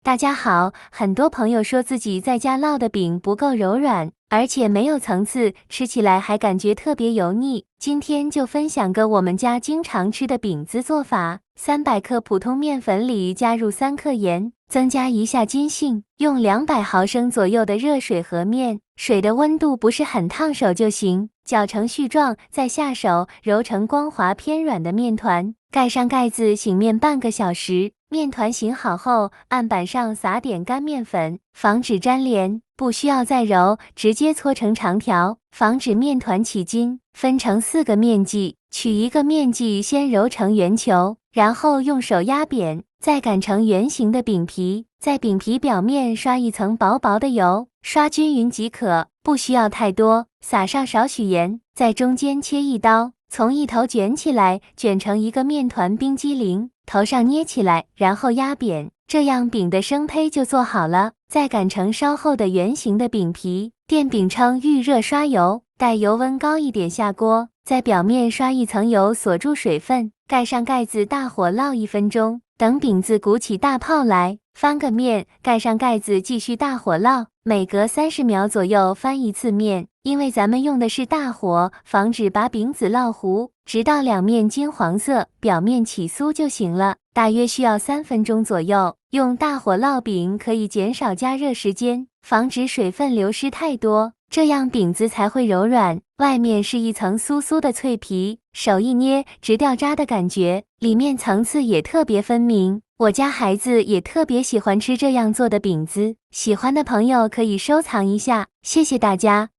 大家好，很多朋友说自己在家烙的饼不够柔软，而且没有层次，吃起来还感觉特别油腻。今天就分享个我们家经常吃的饼子做法：300克普通面粉里加入3克盐，增加一下筋性，用200毫升左右的热水和面，水的温度不是很烫手就行，搅成絮状，再下手揉成光滑偏软的面团，盖上盖子醒面半个小时。面团醒好后，案板上撒点干面粉，防止粘连，不需要再揉，直接搓成长条，防止面团起筋。分成4个面剂，取一个面剂先揉成圆球，然后用手压扁，再擀成圆形的饼皮，在饼皮表面刷一层薄薄的油，刷均匀即可，不需要太多，撒上少许盐，在中间切一刀，从一头卷起来，卷成一个面团冰激凌，头上捏起来，然后压扁，这样饼的生胚就做好了。再擀成稍厚的圆形的饼皮，电饼铛预热刷油，待油温高一点下锅，在表面刷一层油锁住水分，盖上盖子大火烙1分钟，等饼子鼓起大泡来，翻个面，盖上盖子继续大火烙，每隔30秒左右翻一次面，因为咱们用的是大火，防止把饼子烙糊，直到两面金黄色，表面起酥就行了，大约需要3分钟左右。用大火烙饼可以减少加热时间，防止水分流失太多，这样饼子才会柔软，外面是一层酥酥的脆皮，手一捏直掉渣的感觉，里面层次也特别分明。我家孩子也特别喜欢吃这样做的饼子，喜欢的朋友可以收藏一下，谢谢大家。